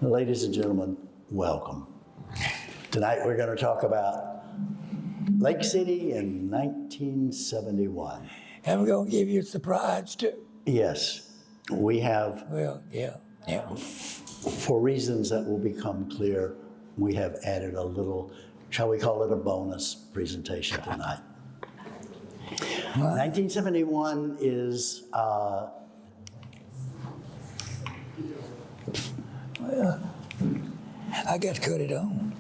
Ladies and gentlemen, welcome. Tonight we're going to talk about Lake City in 1971. And we're going to give you a surprise too. Yes, we have, Well, yeah. for reasons that will become clear, we have added a little, shall we call it a bonus presentation tonight. 1971 is Well, I got to cut it on.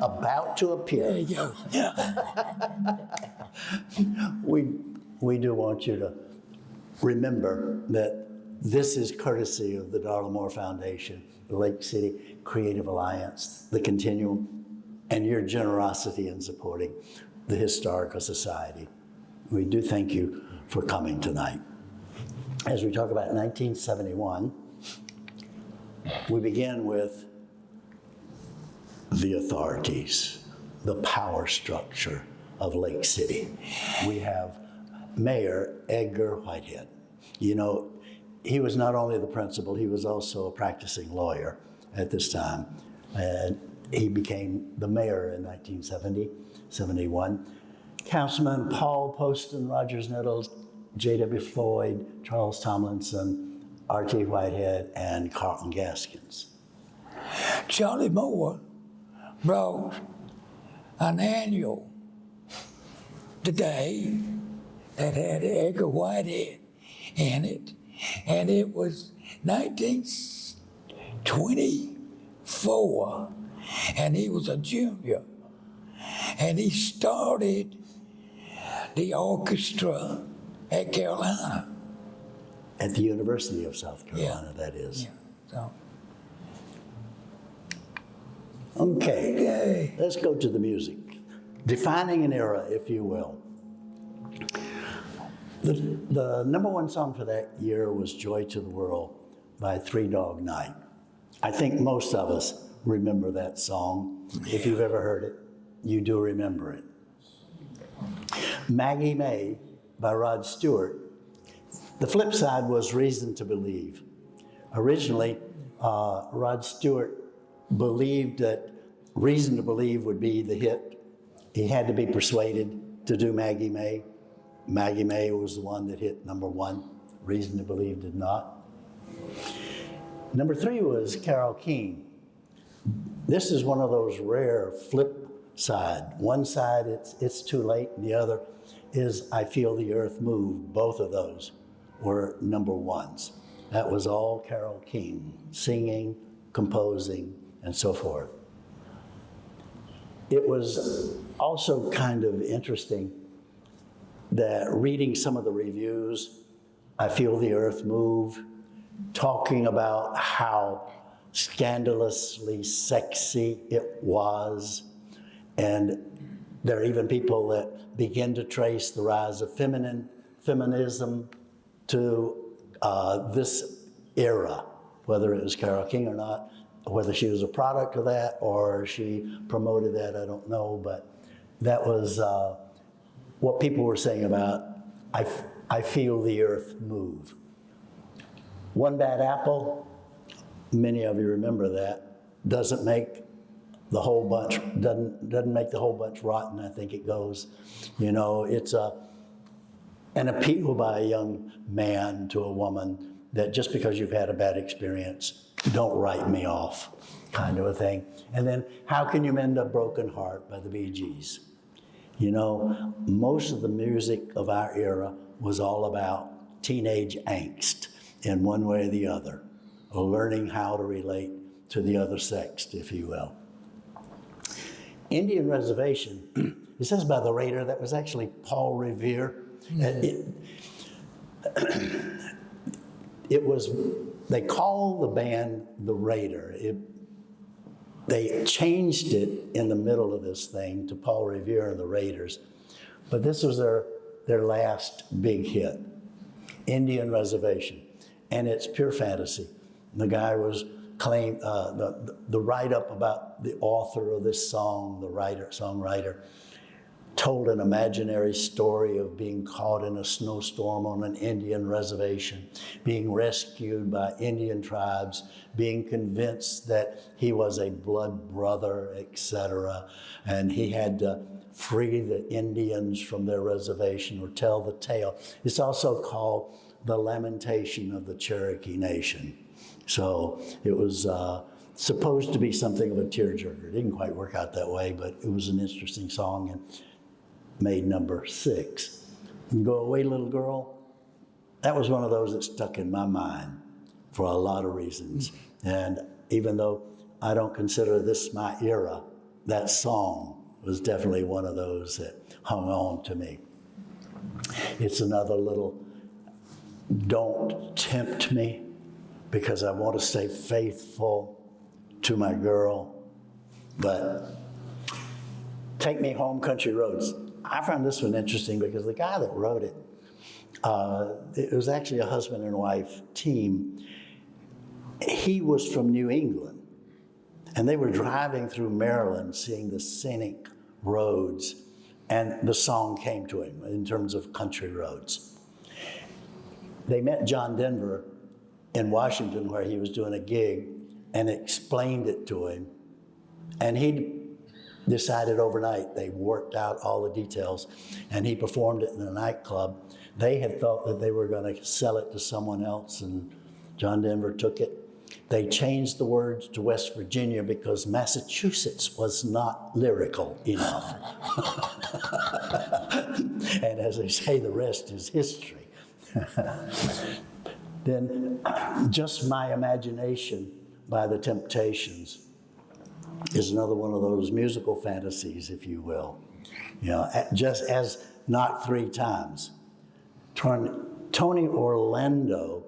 about to There appear. you go. We do want you to remember that this is courtesy of the Darla Moore Foundation, the Lake City Creative Alliance, the Continuum, and your generosity in supporting the Historical Society. We do thank you for coming tonight. As we talk about 1971, we begin with the authorities, the power structure of Lake City. We have Mayor Edgar Whitehead. You know, he was not only the principal, he was also a practicing lawyer at this time. And he became the mayor in 1971. Councilman Paul Poston, Rogers Nettles, J.W. Floyd, Charles Tomlinson, R.T. Whitehead, and Carlton Gaskins. Charlie Moore brought an annual today that had Edgar Whitehead in it, and it was 1924, and he was a junior, and he started the orchestra at Carolina. At the University of South Carolina, that is. Yeah. So, Okay, let's go to the music. Defining an era, if you will. The number one song for that year was Joy to the World by Three Dog Night. I think most of us remember that song. If you've ever heard it, you do remember it. Maggie May by Rod Stewart. The flip side was Reason to Believe. Originally, Rod Stewart believed that Reason to Believe would be the hit. He had to be persuaded to do Maggie May. Maggie May was the one that hit number one. Reason to Believe did not. Number three was Carole King. This is one of those rare flip side. One side, it's too late, and the other is I Feel the Earth Move. Both of those were number ones. That was all Carole King, singing, composing, and so forth. It was also kind of interesting that reading some of the reviews, I Feel the Earth Move, talking about how scandalously sexy it was. And there are even people that begin to trace the rise of feminism to this era, whether it was Carole King or not, whether she was a product of that or she promoted that, I don't know, but that was what people were saying about I Feel the Earth Move. One Bad Apple, many of you remember that, doesn't make the whole bunch, doesn't make the whole bunch rotten, I think it goes. You know, it's an appeal by a young man to a woman that just because you've had a bad experience, don't write me off, kind of a thing. And then How Can You Mend a Broken Heart by the Bee Gees. You know, most of the music of our era was all about teenage angst in one way or the other, or learning how to relate to the other sex, if you will. Indian Reservation, it says by the Raider, that was actually Paul Revere. It was, they called the band the Raider. They changed it in the middle of this thing to Paul Revere and the Raiders. But this was their last big hit, Indian Reservation. And it's pure fantasy. The guy was claimed, the write-up about the author of this song, the songwriter, told an imaginary story of being caught in a snowstorm on an Indian reservation, being rescued by Indian tribes, being convinced that he was a blood brother, etc. And he had to free the Indians from their reservation or tell the tale. It's also called The Lamentation of the Cherokee Nation. So it was supposed to be something of a tearjerker. It didn't quite work out that way, but it was an interesting song and made number 6. And Go Away Little Girl, that was one of those that stuck in my mind for a lot of reasons. And even though I don't consider this my era, that song was definitely one of those that hung on to me. It's another little, don't tempt me because I want to stay faithful to my girl, but take me home, country roads. I found this one interesting because the guy that wrote it, it was actually a husband and wife team. He was from New England, and they were driving through Maryland, seeing the scenic roads, and the song came to him in terms of country roads. They met John Denver in Washington where he was doing a gig and explained it to him, and he decided overnight. They worked out all the details, and he performed it in a nightclub. They had thought that they were going to sell it to someone else, and John Denver took it. They changed the words to West Virginia because Massachusetts was not lyrical enough. And as they say, the rest is history. Then Just My Imagination by the Temptations is another one of those musical fantasies, if you will. You know, just as Not Three Times. Tony Orlando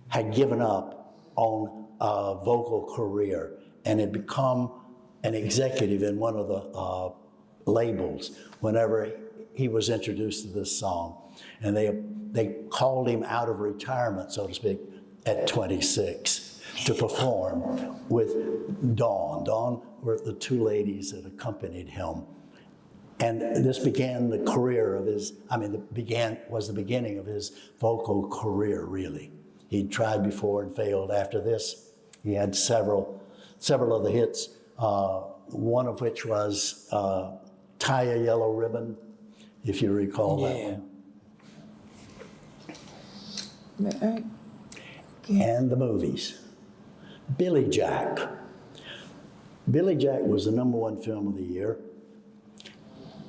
had given up on a vocal career and had become an executive in one of the labels whenever he was introduced to this song. And they called him out of retirement, so to speak, at 26 to perform with Dawn. Dawn were the two ladies that accompanied him. And this began the career of his, was the beginning of his vocal career, really. He'd tried before and failed. After this, he had several of the hits, one of which was Tie a Yellow Ribbon, if you recall that one. And the movies. Billy Jack. Billy Jack was the #1 film of the year.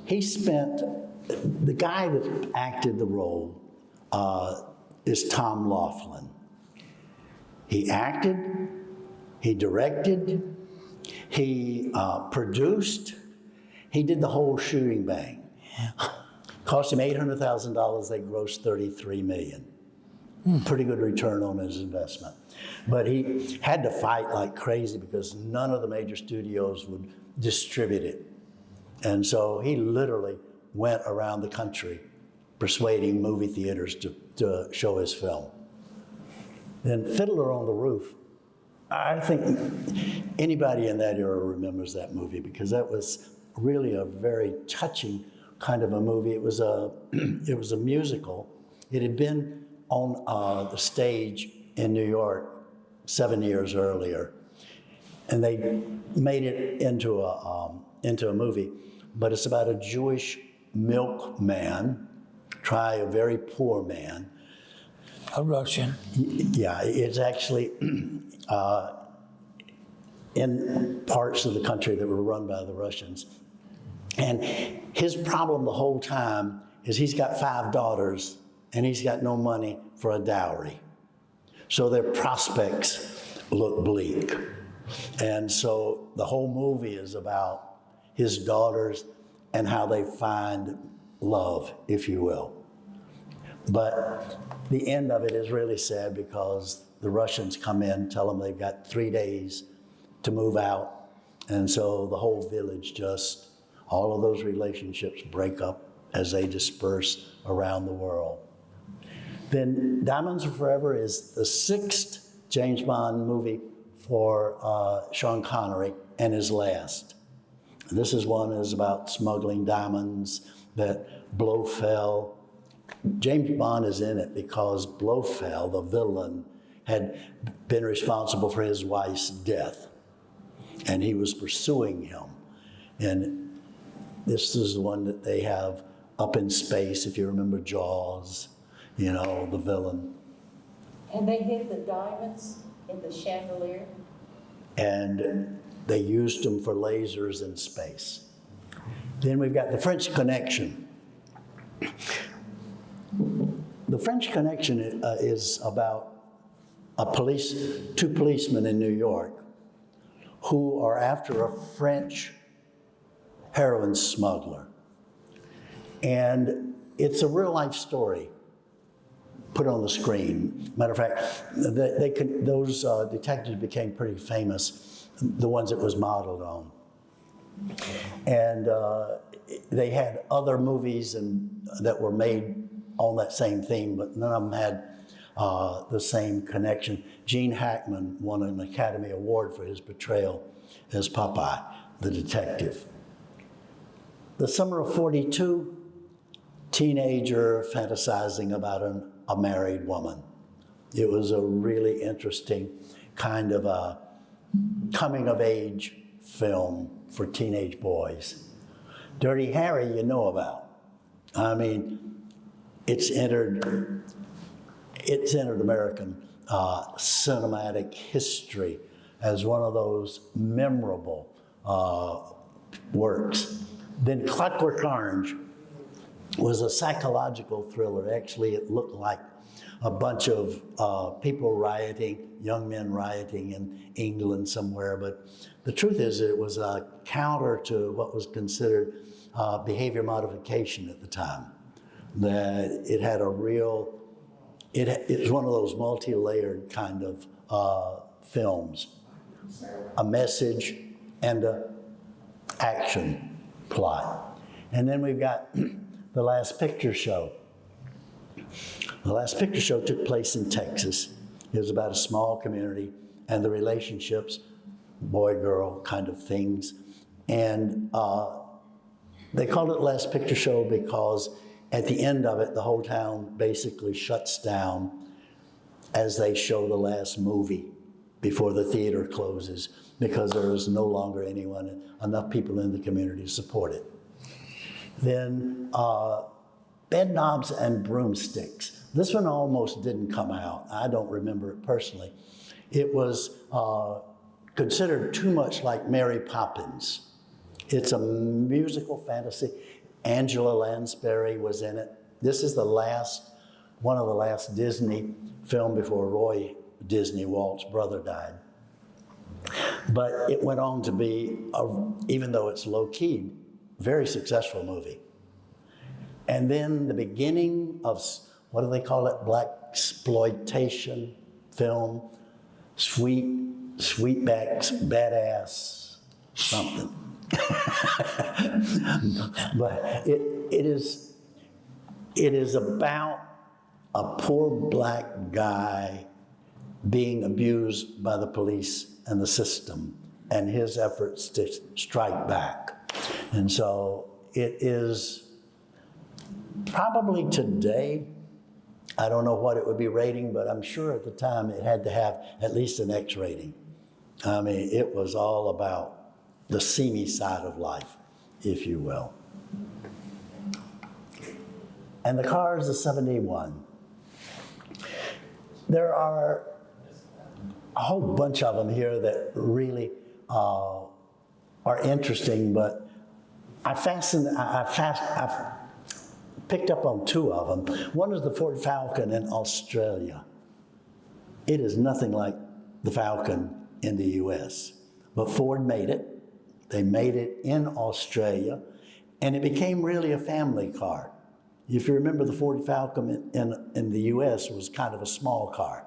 The guy that acted the role is Tom Laughlin. He acted, he directed, he produced, he did the whole shooting bang. Cost him $800,000, they grossed $33 million. Pretty good return on his investment. But he had to fight like crazy because none of the major studios would distribute it. And so he literally went around the country persuading movie theaters to show his film. Then Fiddler on the Roof, I think anybody in that era remembers that movie because that was really a very touching kind of a movie. It was a musical. It had been on the stage in New York 7 years earlier, and they made it into a movie. But it's about a Jewish milkman, a very poor man. A Russian. Yeah, it's actually in parts of the country that were run by the Russians. And his problem the whole time is he's got 5 daughters and he's got no money for a dowry. So their prospects look bleak. And so the whole movie is about his daughters and how they find love, if you will. But the end of it is really sad because the Russians come in, tell them they've got 3 days to move out. And so the whole village all of those relationships break up as they disperse around the world. Then Diamonds Are Forever is the 6th James Bond movie for Sean Connery and his last. This is one is about smuggling diamonds that Blofeld. James Bond is in it because Blofeld, the villain, had been responsible for his wife's death, and he was pursuing him. And this is the one that they have up in space, if you remember Jaws, you know, the villain. And they hid the diamonds in the chandelier? And they used them for lasers in space. Then we've got the French Connection. The French Connection is about two policemen in New York who are after a French heroin smuggler. And it's a real life story put on the screen. Matter of fact, those detectives became pretty famous, the ones it was modeled on. And they had other movies that were made on that same theme, but none of them had the same connection. Gene Hackman won an Academy Award for his portrayal as Popeye, the detective. The Summer of 42, teenager fantasizing about a married woman. It was a really interesting kind of a coming-of-age film for teenage boys. Dirty Harry, you know about. I mean, it's entered American cinematic history as one of those memorable works. Then Clockwork Orange was a psychological thriller. Actually, it looked like a bunch of people rioting, young men rioting in England somewhere, but the truth is it was a counter to what was considered behavior modification at the time. That it had a real, it was one of those multi-layered kind of films. A message and a action plot. And then we've got The Last Picture Show. The Last Picture Show took place in Texas. It was about a small community and the relationships, boy-girl kind of things. And they called it Last Picture Show because at the end of it, the whole town basically shuts down as they show the last movie before the theater closes because there is no longer enough people in the community to support it. Then Bed Knobs and Broomsticks. This one almost didn't come out. I don't remember it personally. It was considered too much like Mary Poppins. It's a musical fantasy. Angela Lansbury was in it. This is one of the last Disney film before Roy Disney, Walt's brother, died. But it went on to be, even though it's low-key, very successful movie. And then the beginning of, what do they call it? Blaxploitation film, Sweetback's Badass something. But it is about a poor black guy being abused by the police and the system and his efforts to strike back. And so it is probably today, I don't know what it would be rating, but I'm sure at the time it had to have at least an X rating. I mean, it was all about the seamy side of life, if you will. And the car is a 71. There are a whole bunch of them here that really are interesting, but I've picked up on two of them. One is the Ford Falcon in Australia. It is nothing like the Falcon in the US, but Ford made it. They made it in Australia, and it became really a family car. If you remember, the Ford Falcon in the US was kind of a small car.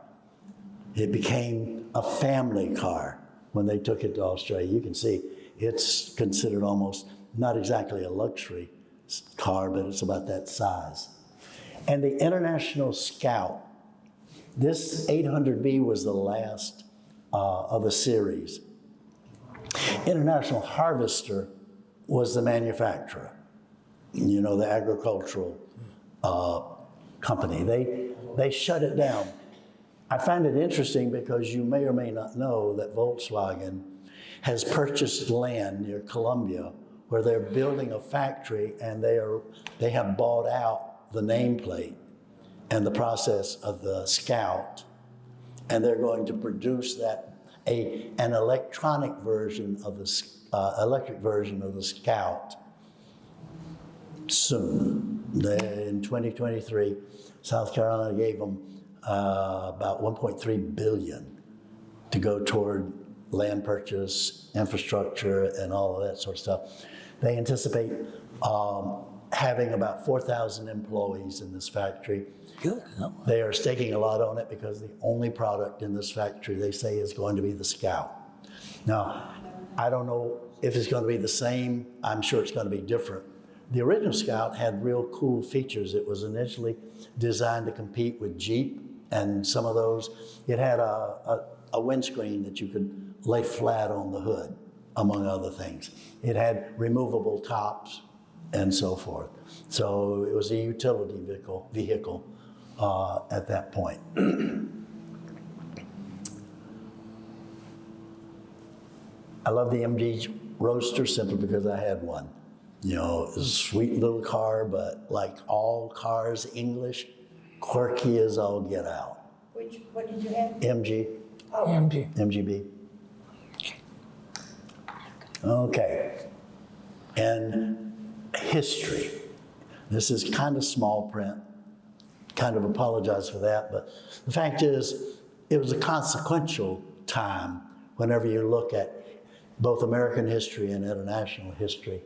It became a family car when they took it to Australia. You can see it's considered almost not exactly a luxury car, but it's about that size. And the International Scout, this 800B was the last of a series. International Harvester was the manufacturer, the agricultural company. They shut it down. I find it interesting because you may or may not know that Volkswagen has purchased land near Columbia where they're building a factory, and they have bought out the nameplate and the process of the Scout, and they're going to produce an electronic version of the electric version of the Scout soon. In 2023, South Carolina gave them about $1.3 billion to go toward land purchase, infrastructure, and all of that sort of stuff. They anticipate having about 4,000 employees in this factory. Good Lord. They are staking a lot on it because the only product in this factory, they say, is going to be the Scout. Now, I don't know if it's going to be the same. I'm sure it's going to be different. The original Scout had real cool features. It was initially designed to compete with Jeep and some of those. It had a windscreen that you could lay flat on the hood, among other things. It had removable tops and so forth. So it was a utility vehicle at that point. I love the MG Roadster simply because I had one. It was a sweet little car, but like all cars, English, quirky as all get out. What did you have? MG, MG. MGB. Okay. And history. This is kind of small print. Kind of apologize for that, but the fact is, it was a consequential time whenever you look at both American history and international history.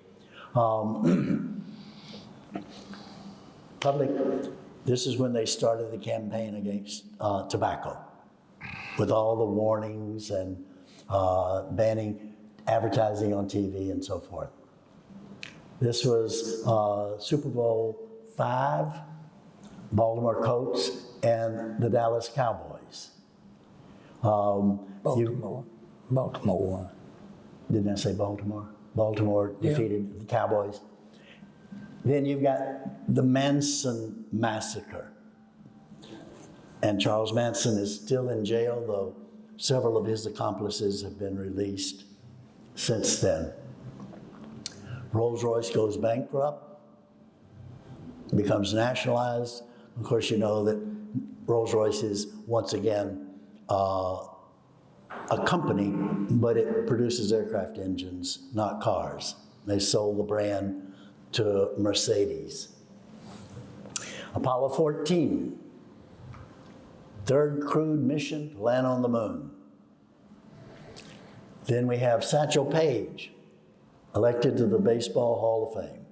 This is when they started the campaign against tobacco, with all the warnings and banning advertising on TV and so forth. This was Super Bowl V, Baltimore Colts, and the Dallas Cowboys. Baltimore. Baltimore. Didn't I say Baltimore? Baltimore defeated the Cowboys. Then you've got the Manson Massacre. And Charles Manson is still in jail, though several of his accomplices have been released since then. Rolls-Royce goes bankrupt, becomes nationalized. Of course, you know that Rolls-Royce is, once again, a company, but it produces aircraft engines, not cars. They sold the brand to Mercedes. Apollo 14, third crewed mission to land on the moon. Then we have Satchel Paige, elected to the Baseball Hall of Fame.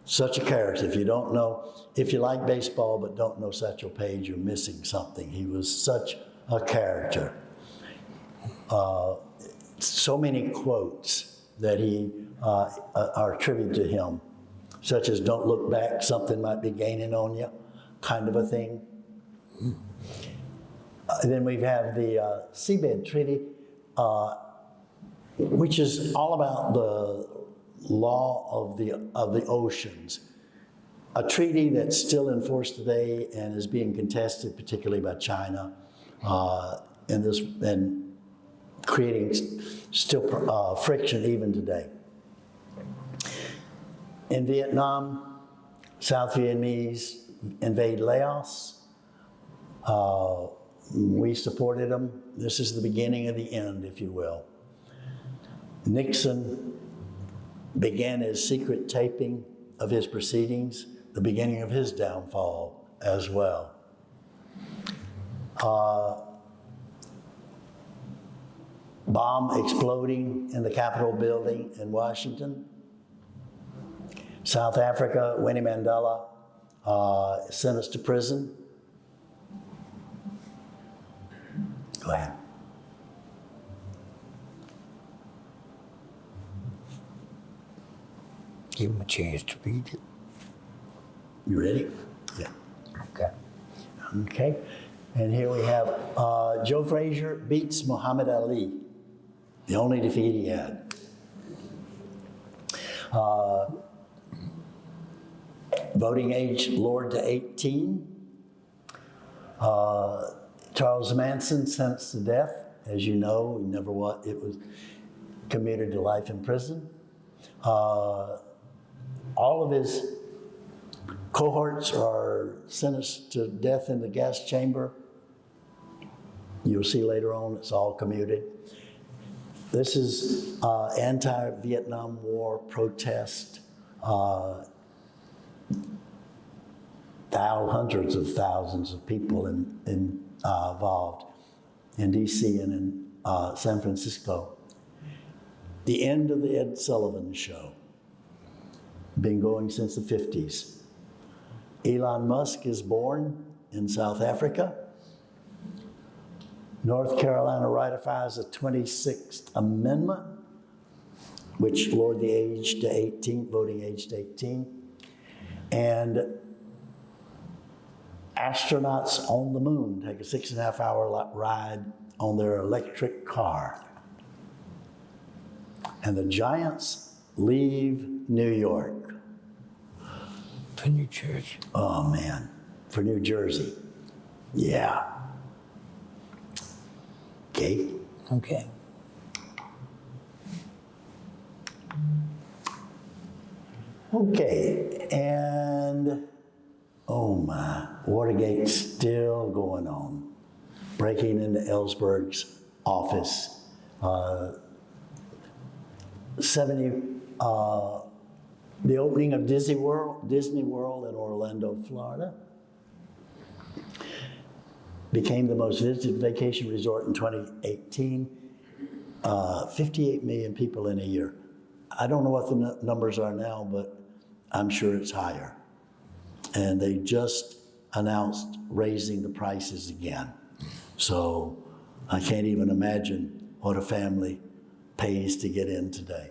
Such a character. If you don't know, if you like baseball but don't know Satchel Paige, you're missing something. He was such a character. So many quotes that are attributed to him, such as "Don't look back, something might be gaining on you," kind of a thing. Then we have the Seabed Treaty, which is all about the law of the oceans. A treaty that's still in force today and is being contested, particularly by China, and creating still friction even today. In Vietnam, South Vietnamese invade Laos. We supported them. This is the beginning of the end, if you will. Nixon began his secret taping of his proceedings, the beginning of his downfall as well. Bomb exploding in the Capitol building in Washington. South Africa, Winnie Mandela sentenced to prison. Go ahead. Give him a chance to read it. You ready? Yeah. Okay. Okay. And here we have Joe Frazier beats Muhammad Ali, the only defeat he had. Voting age lowered to 18. Charles Manson sentenced to death. As you know, it was commuted to life in prison. All of his cohorts are sentenced to death in the gas chamber. You'll see later on, it's all commuted. This is anti-Vietnam War protest. Hundreds of thousands of people involved in DC and in San Francisco. The end of the Ed Sullivan Show, been going since the 50s. Elon Musk is born in South Africa. North Carolina ratifies the 26th Amendment, which lowered the age to 18, voting age to 18. And astronauts on the moon take a 6.5-hour ride on their electric car. And the Giants leave New York. For New Jersey. Oh man, for New Jersey. Yeah. Okay. Okay. Okay, and oh my, Watergate's still going on. Breaking into Ellsberg's office. The opening of Disney World in Orlando, Florida. Became the most visited vacation resort in 2018. 58 million people in a year. I don't know what the numbers are now, but I'm sure it's higher. And they just announced raising the prices again. So I can't even imagine what a family pays to get in today.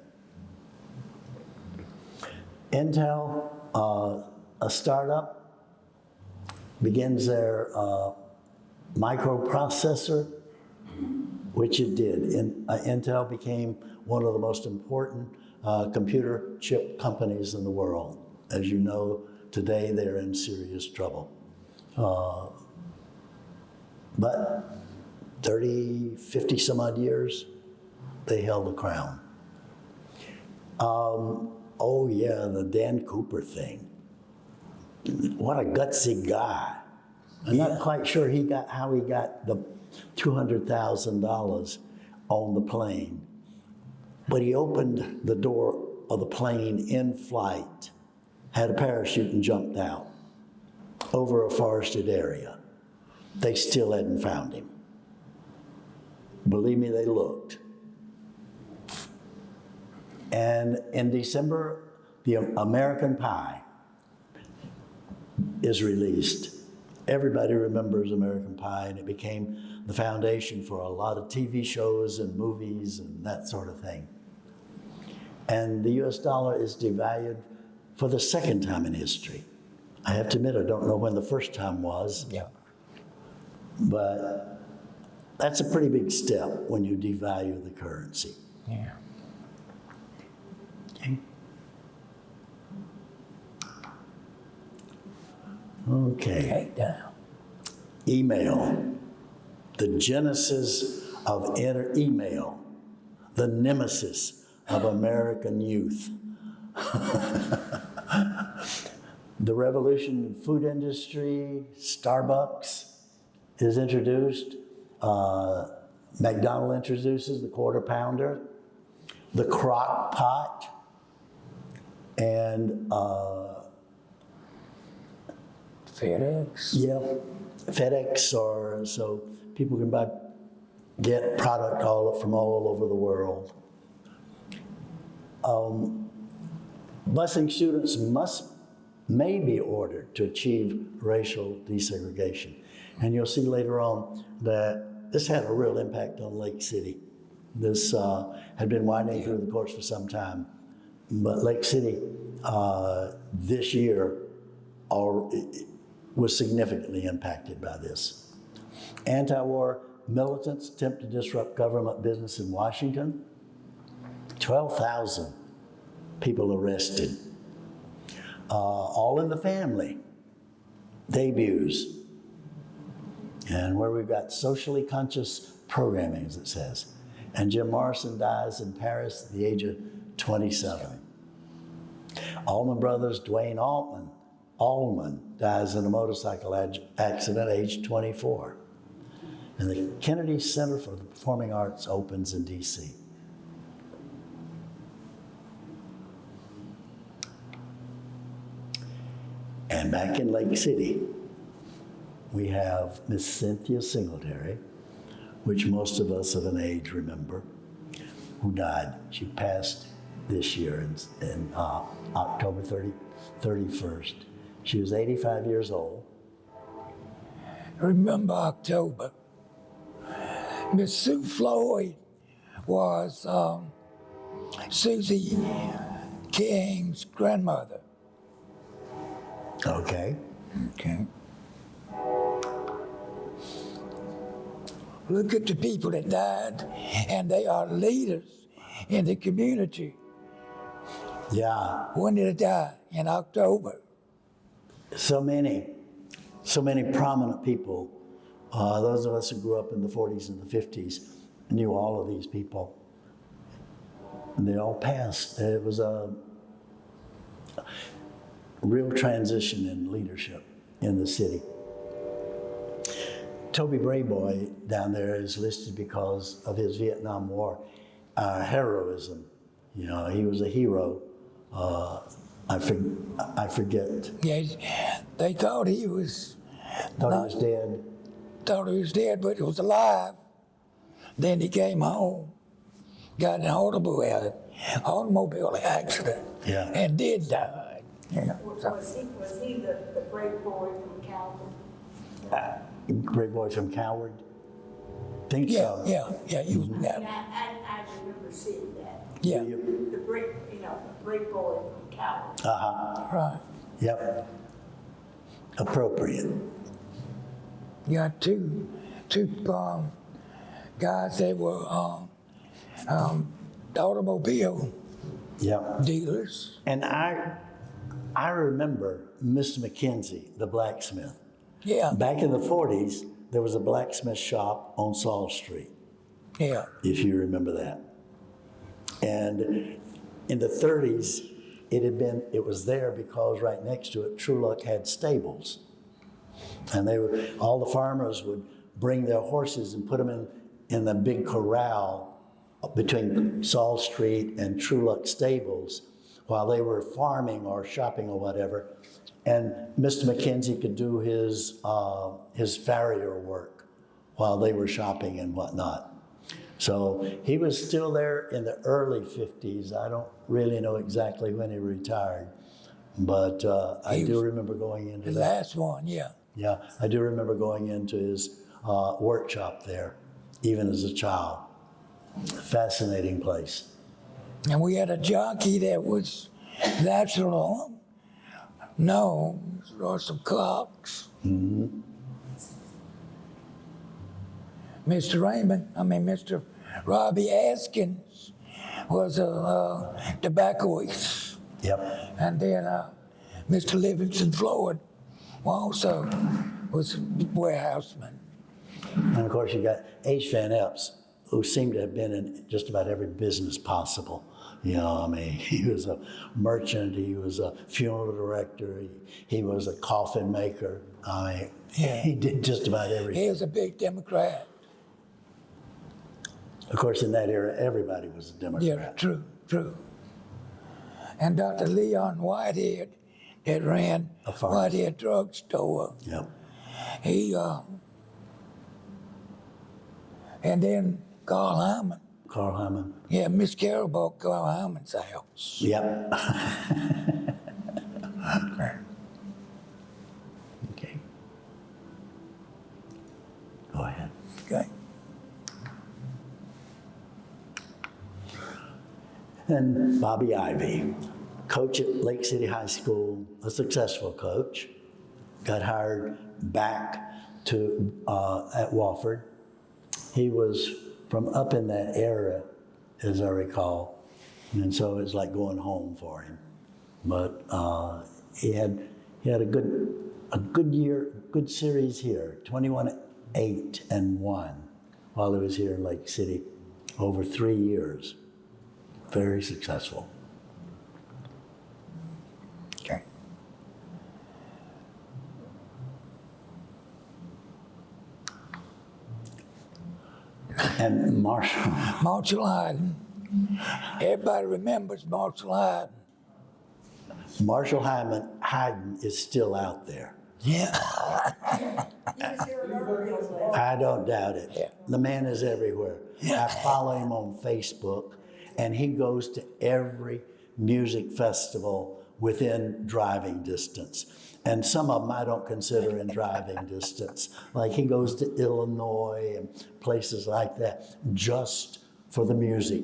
Intel, a startup, begins their microprocessor, which it did. Intel became one of the most important computer chip companies in the world. As you know, today they're in serious trouble. But 30, 50 some odd years, they held the crown. Oh yeah, the Dan Cooper thing. What a gutsy guy. I'm not quite sure how he got the $200,000 on the plane. But he opened the door of the plane in flight, had a parachute and jumped out over a forested area. They still hadn't found him. Believe me, they looked. And in December, the American Pie is released. Everybody remembers American Pie, and it became the foundation for a lot of TV shows and movies and that sort of thing. And the US dollar is devalued for the second time in history. I have to admit, I don't know when the first time was. Yeah. But that's a pretty big step when you devalue the currency. Yeah. Okay. Okay. Down. Email. The genesis of email. The nemesis of American youth. The revolution in food industry, Starbucks is introduced. McDonald's introduces the quarter pounder, the crock pot, and FedEx. FedEx, so people can get product from all over the world. Busing students may be ordered to achieve racial desegregation. And you'll see later on that this had a real impact on Lake City. This had been winding through the courts for some time. But Lake City this year was significantly impacted by this. Anti-war militants attempt to disrupt government business in Washington. 12,000 people arrested. All in the Family debuts. And where we've got socially conscious programming, as it says. And Jim Morrison dies in Paris at the age of 27. Allman Brothers, Dwayne Allman dies in a motorcycle accident at age 24. And the Kennedy Center for the Performing Arts opens in D.C. And back in Lake City, we have Miss Cynthia Singletary, which most of us of an age remember, who died. She passed this year in October 31st. She was 85 years old. Remember October. Miss Sue Floyd was Susie King's grandmother. Okay. Okay. Look at the people that died, and they are leaders in the community. Yeah. When did it die? In October. So many prominent people. Those of us who grew up in the 40s and the 50s knew all of these people. And they all passed. It was a real transition in leadership in the city. Toby Brayboy down there is listed because of his Vietnam War heroism. You know, he was a hero. I forget. Yeah, they thought he was Thought he was dead. Thought he was dead, but he was alive. Then he came home, got in an automobile accident, Yeah. and did die. Yeah. Was he the brave boy from Calvin? Great boy from Coward. Think Yeah, so. yeah, he was And that. I remember seeing that. Yeah, The brave boy from Calvin. right. Yep. Appropriate. You got two guys that were automobile Yep. dealers. And I remember Mr. McKenzie, the blacksmith. Yeah, Back in the 40s, there was a blacksmith shop on Saul Street, yeah, if you remember that. And in the 30s, it was there because right next to it, True Luck had stables. And all the farmers would bring their horses and put them in the big corral between Saul Street and True Luck stables while they were farming or shopping or whatever. And Mr. McKenzie could do his farrier work while they were shopping and whatnot. So he was still there in the early 50s. I don't really know exactly when he retired, but I do remember going into the that. last one, yeah. Yeah, I do remember going into his workshop there, even as a child. Fascinating place. And we had a jockey that was national known, Russell Cox. Mr. Robbie Askins was a tobaccoist. Yep. And then Mr. Livingston Floyd also was a warehouseman. And of course, you got H. Van Epps, who seemed to have been in just about every business possible. You know, I mean, he was a merchant, he was a funeral director, he was a coffin maker. I mean, he did just about everything. He was a big Democrat. Of course, in that era, everybody was a Democrat. Yeah, true. And Dr. Leon Whitehead, that ran A pharmacy. Whitehead Drugstore, Yep. he, and then Carl Hyman. Carl Hyman. Yeah, Miss Carol bought Carl Hyman's house. Yep. Okay. Go ahead. Okay. And Bobby Ivy, coach at Lake City High School, a successful coach, got hired back to at Wofford. He was from up in that area, as I recall. And so it's like going home for him. But he had a good year, good series here, 21-8-1 while he was here in Lake City over 3 years. Very successful. Okay. And Marshall. Marshall Hyden. Everybody remembers Marshall Hyden. Marshall Hyden is still out there. Yeah. He was here at Irving's last. I don't doubt it. Yeah. The man is everywhere. I follow him on Facebook, and he goes to every music festival within driving distance. And some of them I don't consider in driving distance. Like he goes to Illinois and places like that just for the music.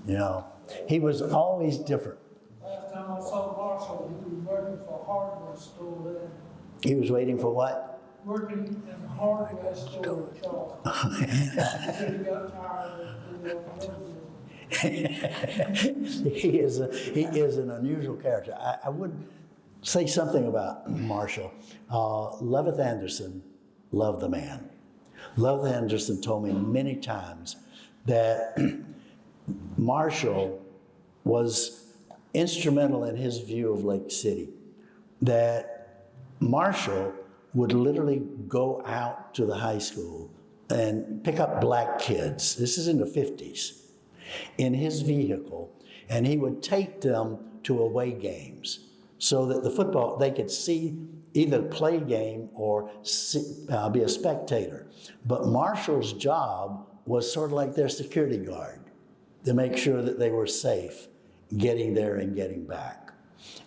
You know, he was always different. Last time I saw Marshall, he was working for a hardware store there. He was waiting for what? Working in a hardware store in Charleston. He said he got tired of doing He is an unusual character. I would say something about Marshall. Levitt Anderson loved the man. Levitt Anderson told me many times that Marshall was instrumental in his view of Lake City, that Marshall would literally go out to the high school and pick up black kids. This is in the 50s. In his vehicle, and he would take them to away games so that they could see either play game or be a spectator. But Marshall's job was sort of like their security guard to make sure that they were safe getting there and getting back.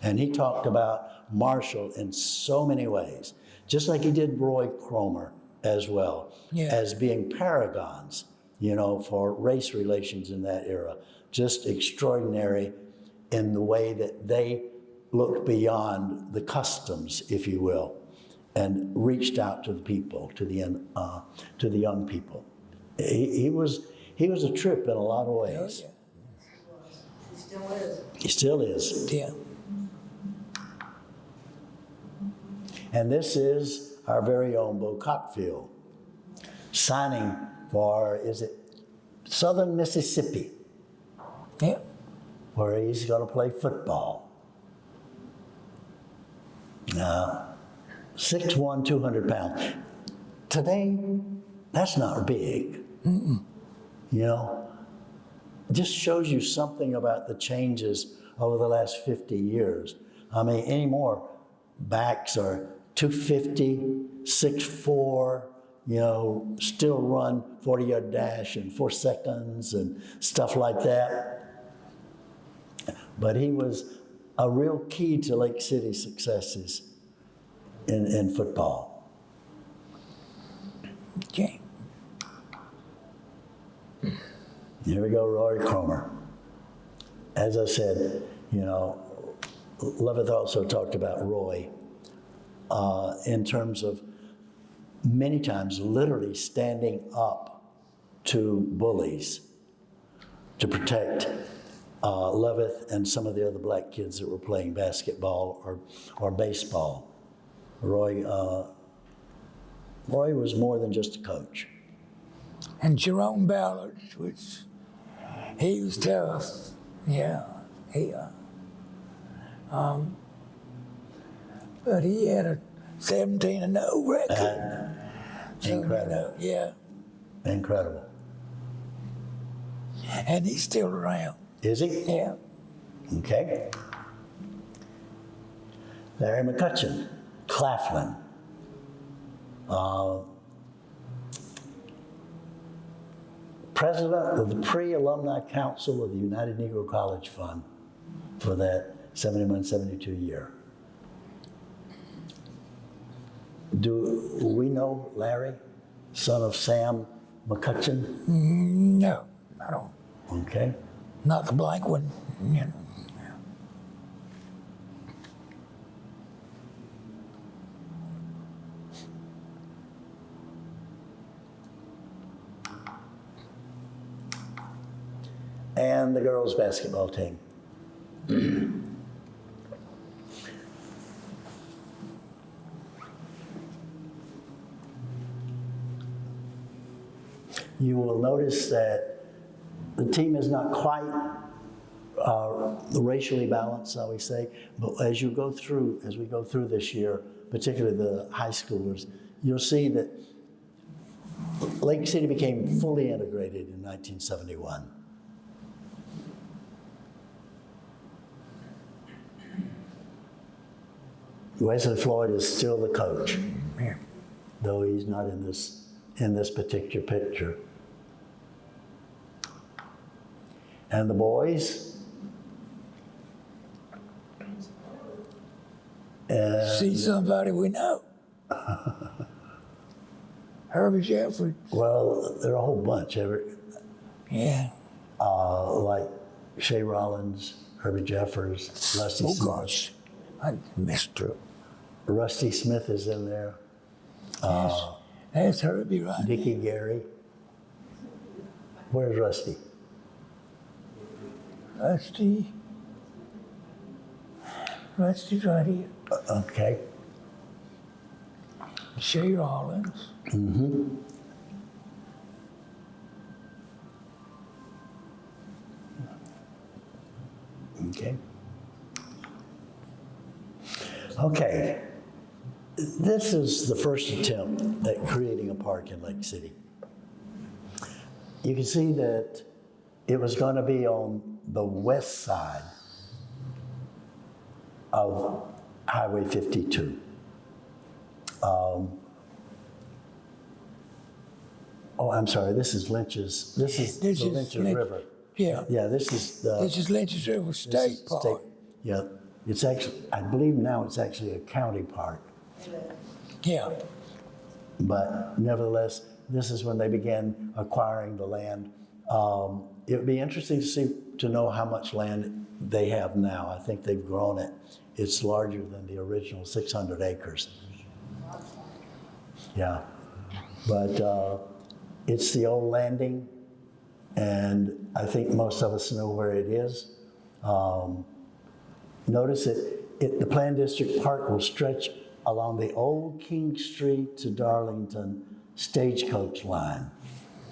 And he talked about Marshall in so many ways, just like he did Roy Cromer as well, as being paragons, you know, for race relations in that era. Just extraordinary in the way that they looked beyond the customs, if you will, and reached out to the people, to the young people. He was a trip in a lot of ways. He still is. He still is. Yeah. And this is our very own Bo Cockfield signing for, is it Southern Mississippi, Yeah. where he's going to play football. 6'1", 200 pounds. Today, that's not big. You know, just shows you something about the changes over the last 50 years. I mean, anymore, backs are 250, 6'4", you know, still run 40-yard dash in 4 seconds and stuff like that. But he was a real key to Lake City's successes in football. Okay. Here we go, Roy Cromer. As I said, you know, Levitt also talked about Roy in terms of many times literally standing up to bullies to protect Levitt and some of the other black kids that were playing basketball or baseball. Roy was more than just a coach. And Jerome Ballard, which he was tough. Yeah. But he had a 17-0 record. Incredible. Yeah. Incredible. And he's still around. Is he? Yeah. Okay. Larry McCutcheon, Claflin. President of the Pre-Alumni Council of the United Negro College Fund for that 71-72 year. Do we know Larry, son of Sam McCutcheon? No, I don't. Okay. Not the blank one. You know. and the girls' basketball team. You will notice that the team is not quite racially balanced, I would say, but as we go through this year, particularly the high schoolers, you'll see that Lake City became fully integrated in 1971. Wesley Floyd is still the coach, though he's not in this particular picture. And the boys, See somebody we know. Herbie Jeffers. well, there are a whole bunch. Yeah. Like Shay Rollins, Herbie Jeffers, Rusty Oh, Smith. gosh. I missed her. Rusty Smith is in there. That's Herbie right there. Dickie Gary. Where's Rusty? Rusty's right here. Okay. Shay Rollins. Okay. Okay. This is the first attempt at creating a park in Lake City. You can see that it was going to be on the west side of Highway 52. I'm sorry, this is Lynch's, this is the Lynch's River. Yeah. Yeah, this is the. This is Lynch's River this State is Park. Yeah, it's actually, I believe now it's actually a county park. Yeah. But nevertheless, this is when they began acquiring the land. It would be interesting to know how much land they have now. I think they've grown it. It's larger than the original 600 acres. Yeah, but it's the old landing, and I think most of us know where it is. Notice the Planned District Park will stretch along the old King Street to Darlington stagecoach line,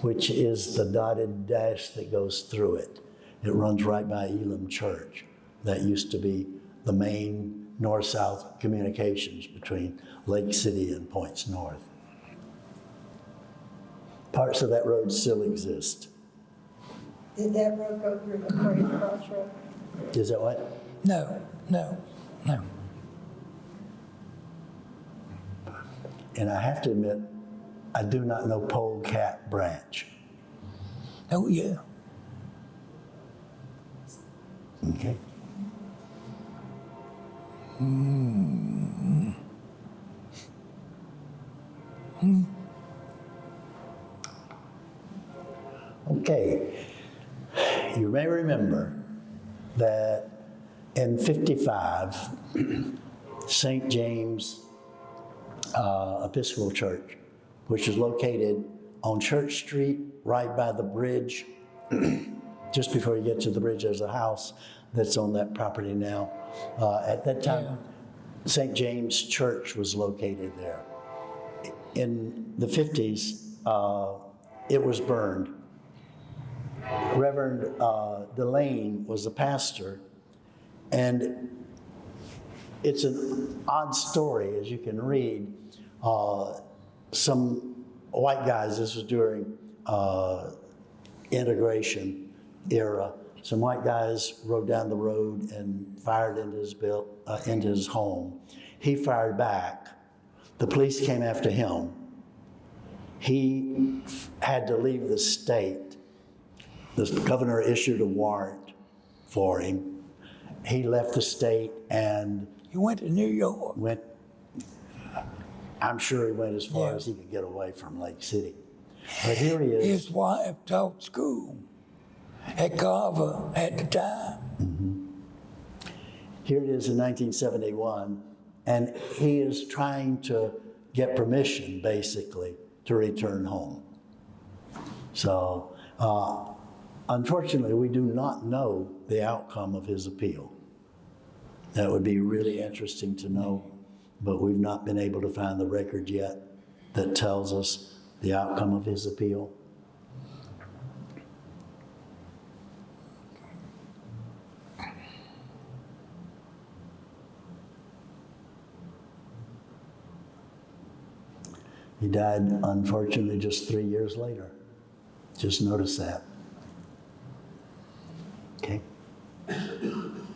which is the dotted dash that goes through it. It runs right by Elam Church. That used to be the main north-south communications between Lake City and Points North. Parts of that road still exist. Did that road go through the Parade Crossroad? Is that what? No. And I have to admit, I do not know Polecat Branch. Oh, yeah. Okay. Okay. You may remember that in 55, St. James Episcopal Church, which is located on Church Street, right by the bridge. Just before you get to the bridge, there's a house that's on that property now. At that time, St. James Church was located there. In the 50s, it was burned. Reverend Delane was the pastor, and it's an odd story, as you can read. Some white guys, this was during integration era, some white guys rode down the road and fired into his home. He fired back. The police came after him. He had to leave the state. The governor issued a warrant for him. He left the state and He went to New York. I'm sure he went as far as he could get away from Lake City. But here he is. His wife taught school at Carver at the time. Here it is in 1971, and he is trying to get permission, basically, to return home. So Unfortunately, we do not know the outcome of his appeal. That would be really interesting to know, but we've not been able to find the record yet that tells us the outcome of his appeal. He died, unfortunately, just 3 years later. Just notice that. Okay.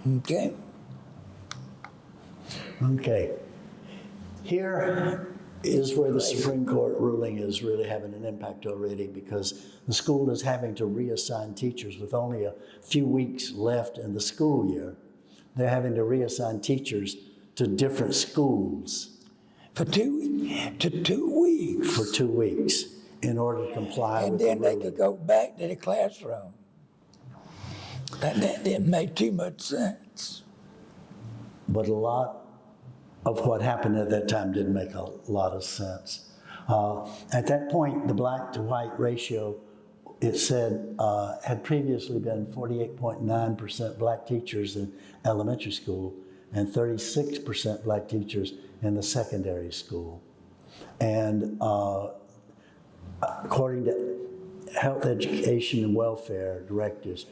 Okay. Okay. Here is where the Supreme Court ruling is really having an impact already, because the school is having to reassign teachers with only a few weeks left in the school year. They're having to reassign teachers to different schools For 2 weeks. for 2 weeks in order to comply And with then the they ruling. could go back to the classroom. That didn't make too much sense. But a lot of what happened at that time didn't make a lot of sense. At that point, the black to white ratio, it said, had previously been 48.9% black teachers in elementary school and 36% black teachers in the secondary school. And according to health, education, and welfare directives,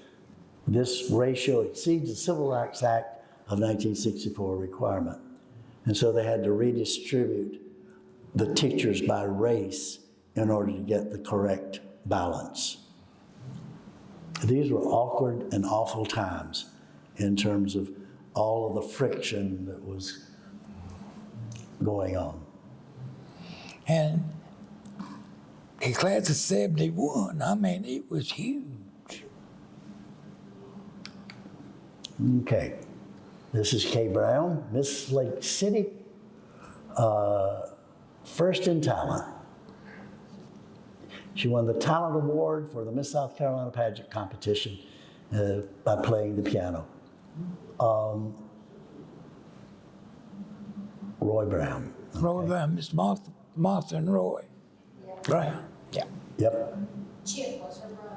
this ratio exceeds the Civil Rights Act of 1964 requirement. And so they had to redistribute the teachers by race in order to get the correct balance. These were awkward and awful times in terms of all of the friction that was going on. And the class of 71, I mean, it was huge. Okay, this is Kay Brown, Miss Lake City, first in talent. She won the Talent Award for the Miss South Carolina pageant competition by playing the piano. Roy Brown. Roy Brown, Miss Martha and Roy Brown. Yeah. Yep. Chip was her brother.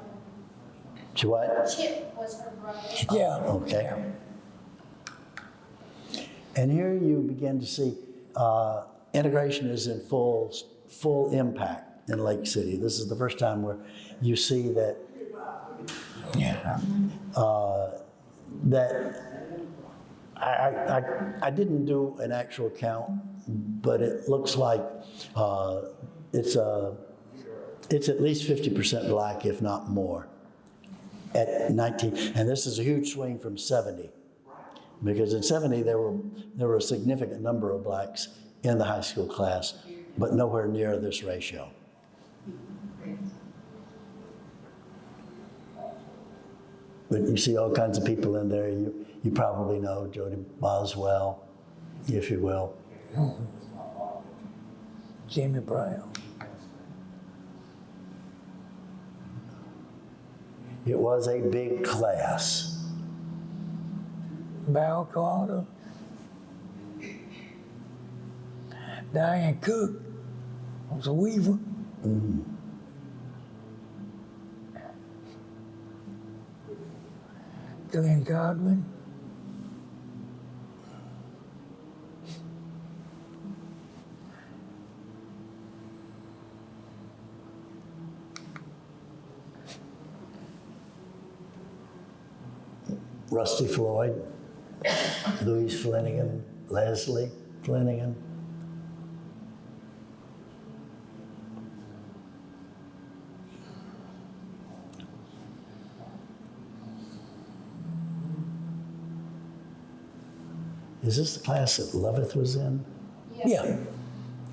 She what? Chip was her brother. Yeah. Okay. And here you begin to see integration is in full impact in Lake City. This is the first time where you see that Yeah. that I didn't do an actual count, but it looks like it's at least 50% black, if not more, at 19. And this is a huge swing from 70, because in 70 there were a significant number of blacks in the high school class, but nowhere near this ratio. But you see all kinds of people in there. You probably know Jody Boswell, if you will. Jimmy Brown. It was a big class. Val Carter. Diane Cook was a weaver. Glenn Godwin. Rusty Floyd, Louise Flanagan, Leslie Flanagan. Is this the class that Loveth was in? Yeah.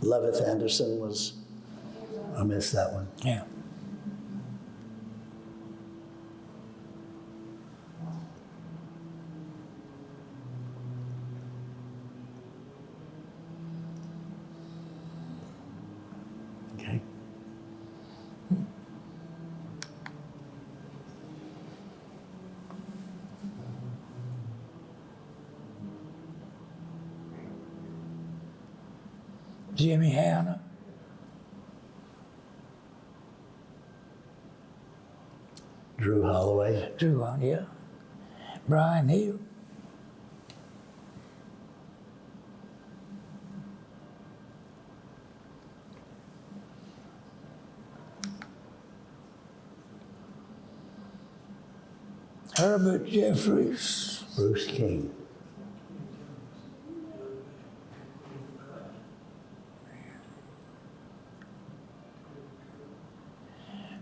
Loveth Anderson was, I missed that one. Yeah. Okay. Jimmy Hanna. Drew Holloway. Drew on, yeah. Brian Hill. Herbert Jeffries. Bruce King.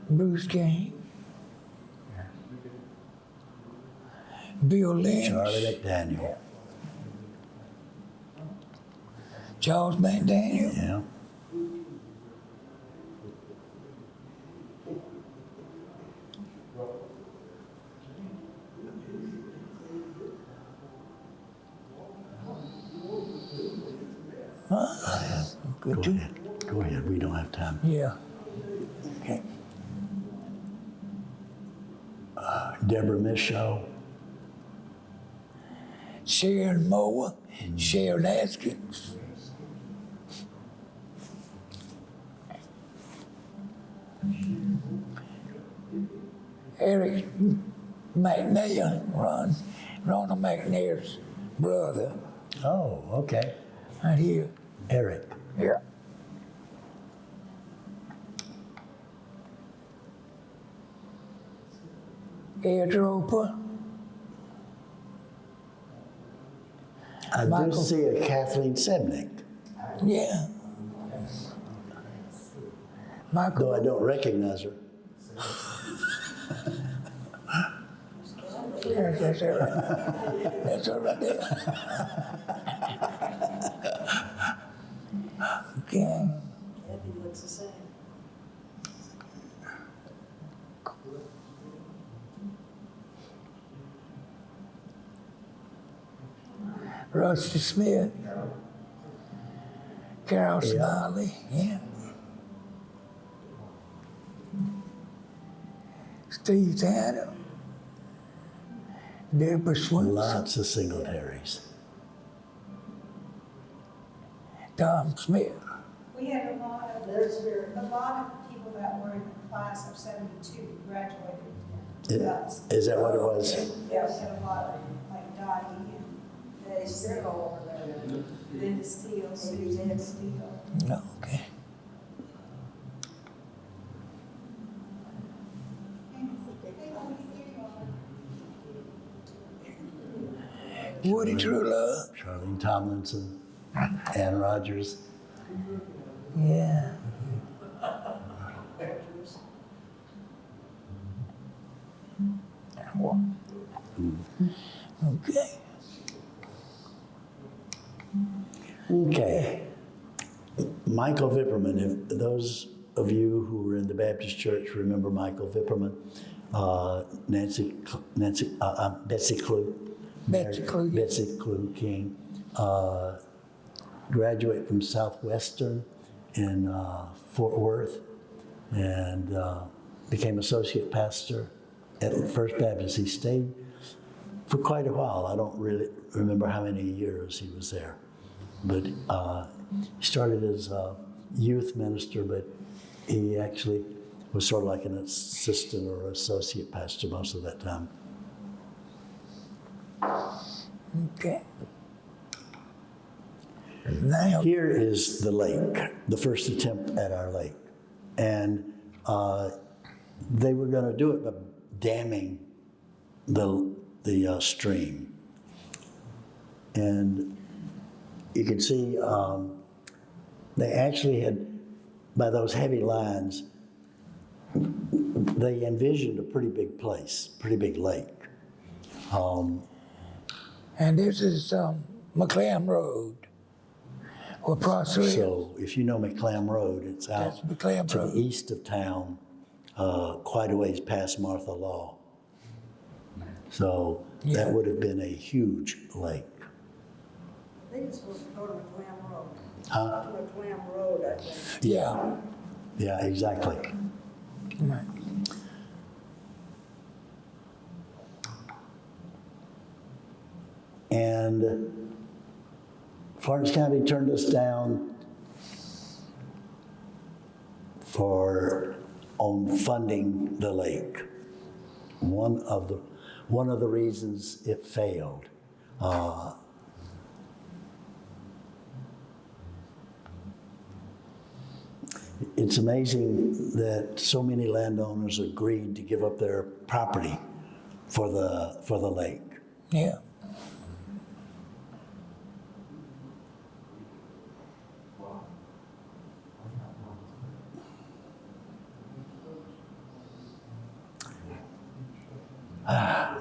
Bruce King. Bill Lynch. Charlie McDaniel. Charles McDaniel. Yeah. Good Go too. ahead. Go ahead. We don't have time. Yeah. Okay. Deborah Michaud. Sharon Moore. Sharon Askins. Eric McNair, Ronald McNair's brother. Oh, okay. Right here. Eric. Yeah. Ed Roper. I Michael. do see a Kathleen Sebnick, Yeah. Michael. though I don't recognize her. That's all right. That's all right there. Okay. Debbie looks the same. Rusty Smith. Carol Smiley. Yeah. Steve Tanner. Deborah Swinson. Lots of Singletaries. Tom Smith. We had a lot of people that were in the class of 72 graduated. with us. Is that what it was? Yeah, we had a lot of, like Dottie and They're all over there. Linda Steele, Suzanne Steele. No, okay. Woody True Love. Charlene Tomlinson. Ann Rogers. Yeah. Okay. Okay. Michael Vipperman, if those of you who were in the Baptist church remember Michael Vipperman, Betsy Clue. Betsy Clue, yeah. Betsy Clue King. Graduate from Southwestern in Fort Worth and became associate pastor at First Baptist. He stayed for quite a while. I don't really remember how many years he was there. But he started as a youth minister, but he actually was sort of like an assistant or associate pastor most of that time. Okay. Now, Here is the lake, the first attempt at our lake. And they were going to do it by damming the stream. And you can see they actually had, by those heavy lines, they envisioned a pretty big place, pretty big lake. and this is McClam Road. Or Prosser. So if you know McClam Road, it's That's out McClam to Road. the east of town, quite a ways past Martha Law. So Yeah. that would have been a huge lake. I think it's supposed to go to McClam Road. Huh? To McClam Road, I think. Yeah. Yeah, exactly. Right. And Florence County turned us down on funding the lake. one of the reasons it failed. It's amazing that so many landowners agreed to give up their property for the lake. Yeah.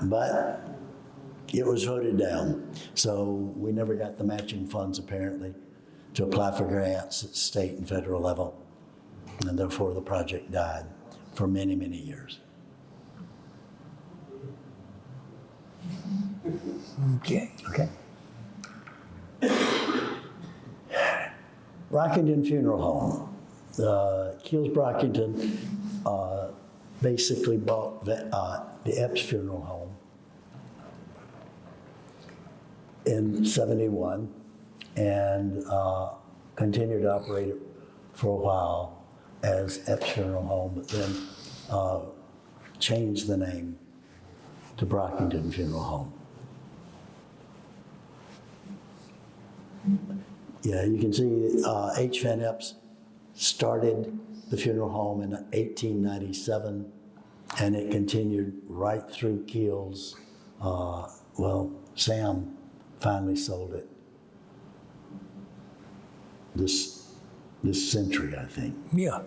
But it was voted down. So we never got the matching funds, apparently, to apply for grants at state and federal level. And therefore, the project died for many, many years. Okay. Okay. Brockington Funeral Home. Keels Brockington basically bought the Epps Funeral Home in '71 and continued to operate it for a while as Epps Funeral Home, but then changed the name to Brockington Funeral Home. Yeah, you can see H. Van Epps started the funeral home in 1897, and it continued right through Keels. Well, Sam finally sold it this century, I think. Yeah.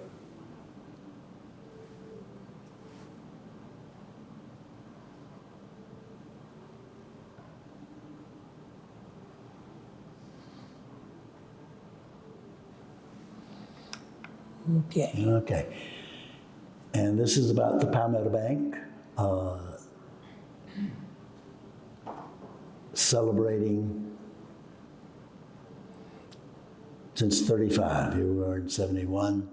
Okay. Okay. And this is about the Palmetto Bank, celebrating since 35. Here we are in 71.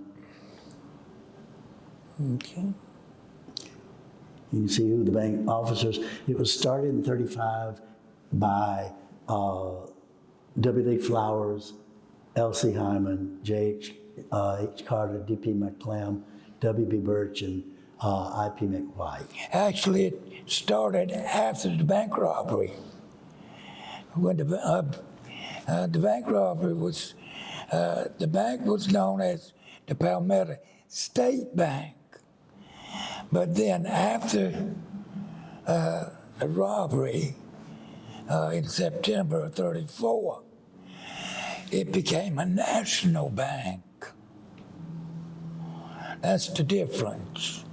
Okay. You can see who the bank officers, it was started in 35 by W.D. Flowers, L.C. Hyman, J.H. H. Carter, D.P. McClam, W.B. Birch, and I.P. McWhite. Actually, it started after the bank robbery. When the bank robbery was, the bank was known as the Palmetto State Bank. But then after the robbery in September of '34, it became a national bank. That's the difference.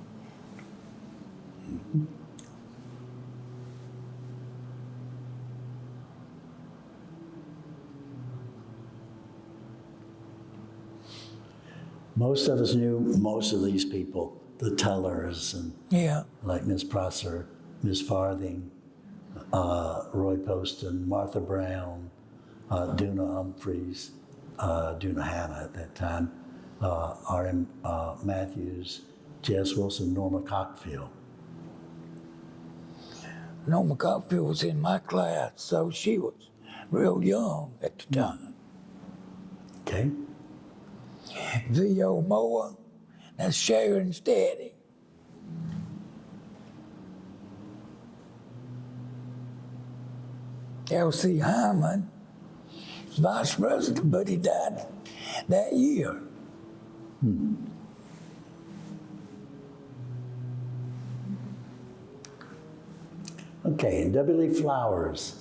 Most of us knew most of these people, the tellers, and Yeah. like Miss Prosser, Miss Farthing, Roy Poston, Martha Brown, Duna Humphreys, Duna Hanna at that time, R.M. Matthews, Jess Wilson, Norma Cockfield. Norma Cockfield was in my class, so she was real young at the time. Okay? V.O. Moore, that's Sharon's daddy. L.C. Hyman was vice president, but he died that year. Okay, and W. Lee Flowers.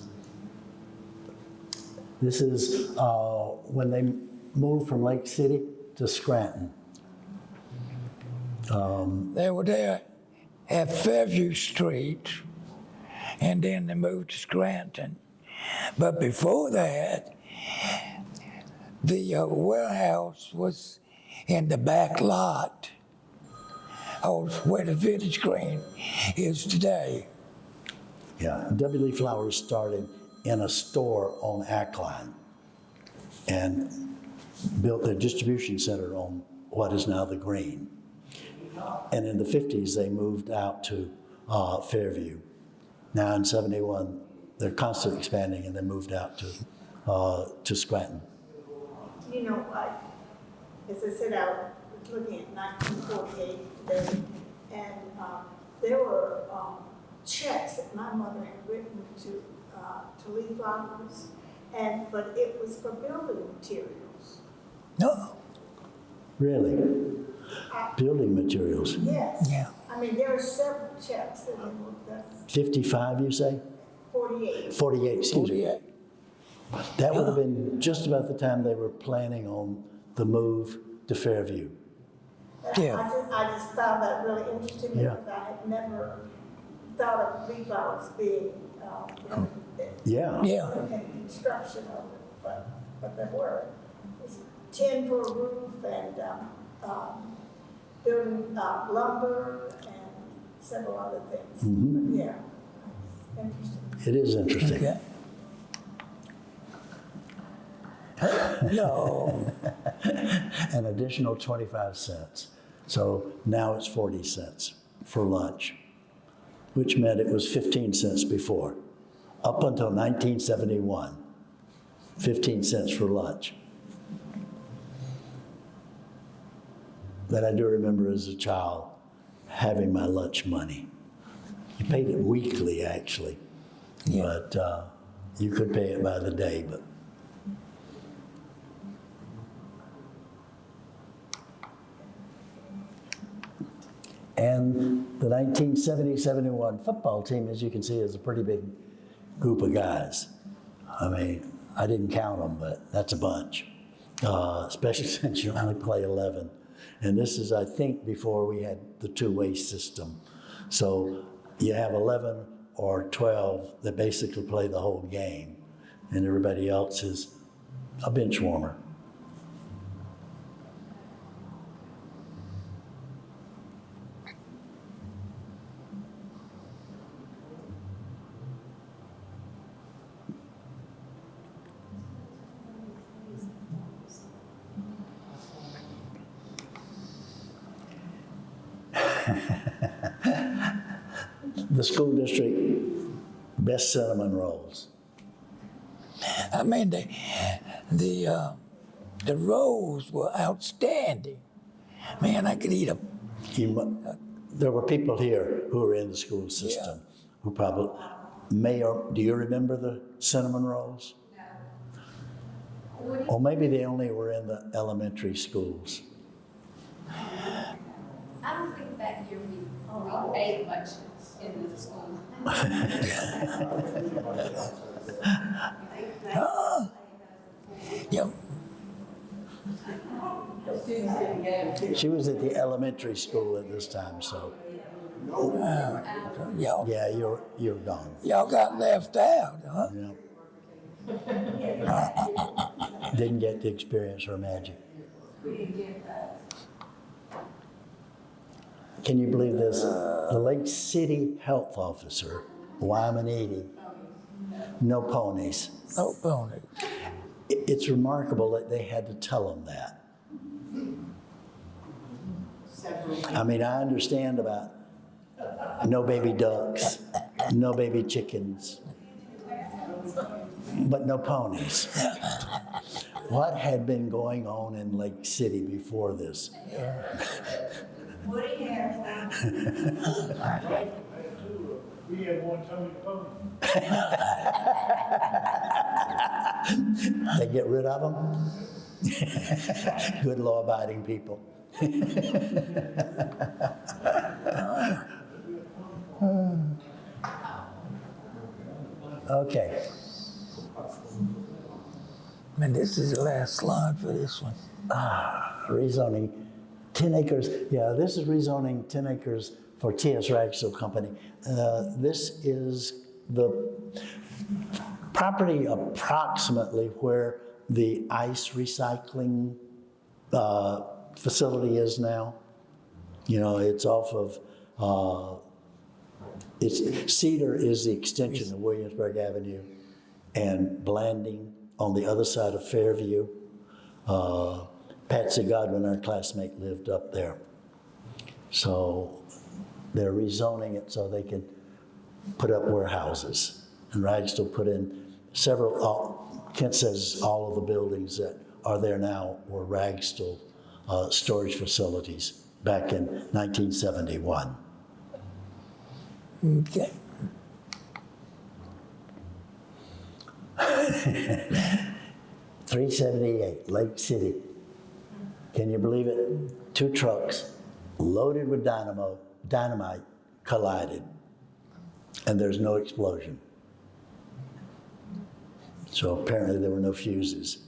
This is when they moved from Lake City to Scranton. They were there at Fairview Street, and then they moved to Scranton. But before that, the warehouse was in the back lot of where the Village Green is today. Yeah, W. Lee Flowers started in a store on Ackline and built their distribution center on what is now the Green. And in the 50s, they moved out to Fairview. Now in 71, they're constantly expanding, and they moved out to Scranton. You know, as I said, I was looking at 1948 today, and there were checks that my mother had written to Lee Flowers, but it was for building materials. No. Really? Building materials. Yes. Yeah. I mean, there are several checks that were 55, you say? 48. 48, excuse me. 48. That would have been just about the time they were planning on the move to Fairview. Yeah. I just found that really interesting Yeah. because I had never thought of Lee Flowers being Yeah. Yeah. in construction of it, but there were. It's tin for a roof and building lumber and several other things. Mhm. Yeah, it's interesting. It is interesting. Okay. No. An additional 25 cents. So now it's 40 cents for lunch, which meant it was 15 cents before. Up until 1971, 15 cents for lunch. But I do remember as a child having my lunch money. You paid it weekly, actually, Yeah. but you could pay it by the day. But and the 1970-71 football team, as you can see, is a pretty big group of guys. I mean, I didn't count them, but that's a bunch, especially since you only play 11. And this is, I think, before we had the two-way system. So you have 11 or 12 that basically play the whole game, and everybody else is a bench warmer. The school district best cinnamon rolls. I mean, the rolls were outstanding. Man, I could eat them. There were people here who were in the school system who probably may or do you remember the cinnamon rolls? No. Or maybe they only were in the elementary schools. I don't think that year we ate much in the school. Yeah. She was at the elementary school at this time, so Y'all, yeah, you're gone. y'all got left out, huh? Yeah. Didn't get to experience her magic. Can you believe this? The Lake City health officer, Wyman Eady, no ponies. No pony. It's remarkable that they had to tell him that. I mean, I understand about no baby ducks, no baby chickens, but no ponies. What had been going on in Lake City before this? Woody had We had one Tony Pony. They get rid of them? Good law-abiding people. Okay. Man, this is the last slide for this one. Rezoning 10 acres. Yeah, this is rezoning 10 acres for T.S. Ragsdale Company. This is the property approximately where the ice recycling facility is now. You know, it's off of, Cedar is the extension of Williamsburg Avenue, and Blanding on the other side of Fairview. Patsy Godwin, our classmate, lived up there. So they're rezoning it so they can put up warehouses. And Ragsdale put in several, Kent says all of the buildings that are there now were Ragsdale storage facilities back in 1971. Okay. .378, Lake City. Can you believe it? 2 trucks loaded with dynamite collided, and there's no explosion. So apparently there were no fuses.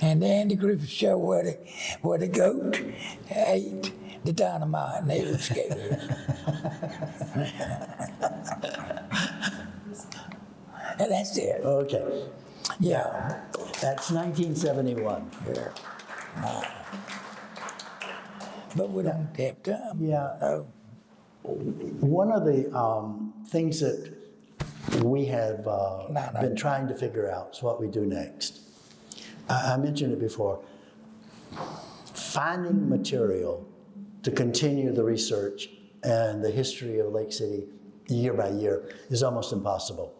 And the Andy Griffith Show where the goat ate the dynamite and they were scared. And that's it. Okay, Yeah. that's 1971. Yeah. But we don't have time. Yeah. Oh, One of the things that we have been trying to figure out is what we do next. I mentioned it before. Finding material to continue the research and the history of Lake City year by year is almost impossible.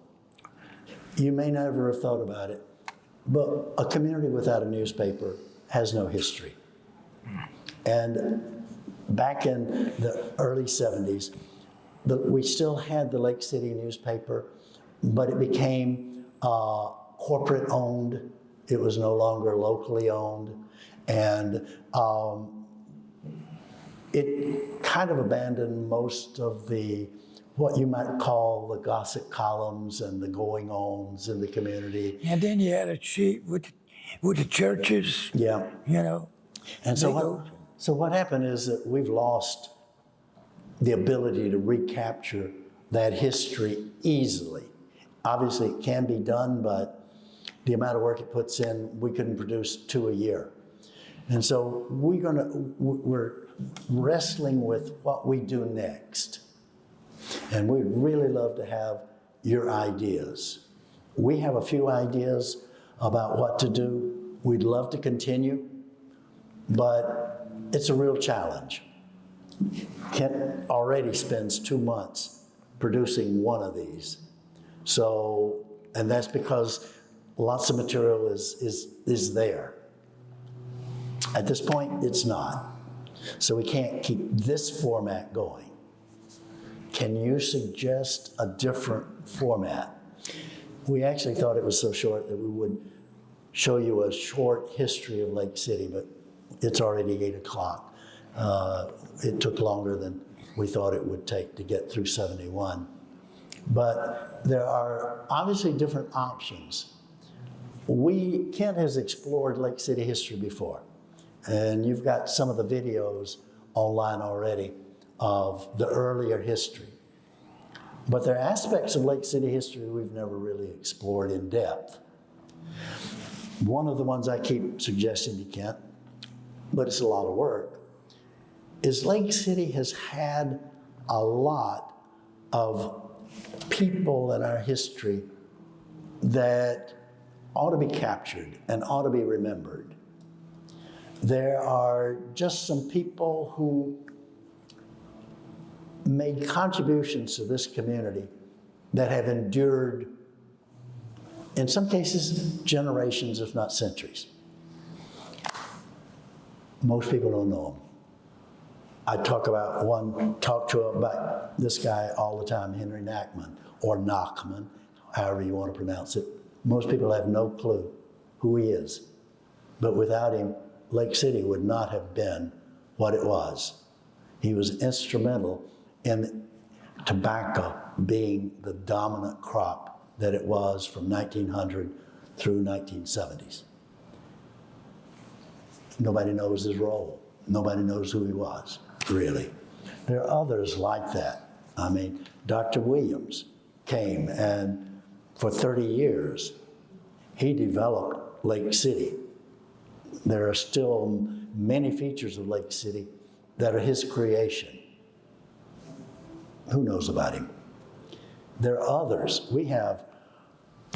You may never have thought about it, but a community without a newspaper has no history. And back in the early 70s, we still had the Lake City newspaper, but it became corporate owned. It was no longer locally owned. And it kind of abandoned most of the, what you might call the gossip columns and the going-ons in the community. and then you had a sheet with the churches, Yeah. you know. And They go- so what happened is that we've lost the ability to recapture that history easily. Obviously, it can be done, but the amount of work it puts in, we couldn't produce 2 a year. And so we're wrestling with what we do next. And we'd really love to have your ideas. We have a few ideas about what to do. We'd love to continue, but it's a real challenge. Kent already spends 2 months producing one of these. So, and that's because lots of material is there. At this point, it's not. So we can't keep this format going. Can you suggest a different format? We actually thought it was so short that we would show you a short history of Lake City, but it's already 8 o'clock. It took longer than we thought it would take to get through 71. But there are obviously different options. Kent has explored Lake City history before, and you've got some of the videos online already of the earlier history. But there are aspects of Lake City history we've never really explored in depth. One of the ones I keep suggesting to Kent, but it's a lot of work, is Lake City has had a lot of people in our history that ought to be captured and ought to be remembered. There are just some people who made contributions to this community that have endured, in some cases, generations, if not centuries. Most people don't know them. I talk to about this guy all the time, Henry Nachman, or Nachman, however you want to pronounce it. Most people have no clue who he is. But without him, Lake City would not have been what it was. He was instrumental in tobacco being the dominant crop that it was from 1900 through 1970s. Nobody knows his role. Nobody knows who he was, really. There are others like that. I mean, Dr. Williams came, and for 30 years, he developed Lake City. There are still many features of Lake City that are his creation. Who knows about him? There are others. We have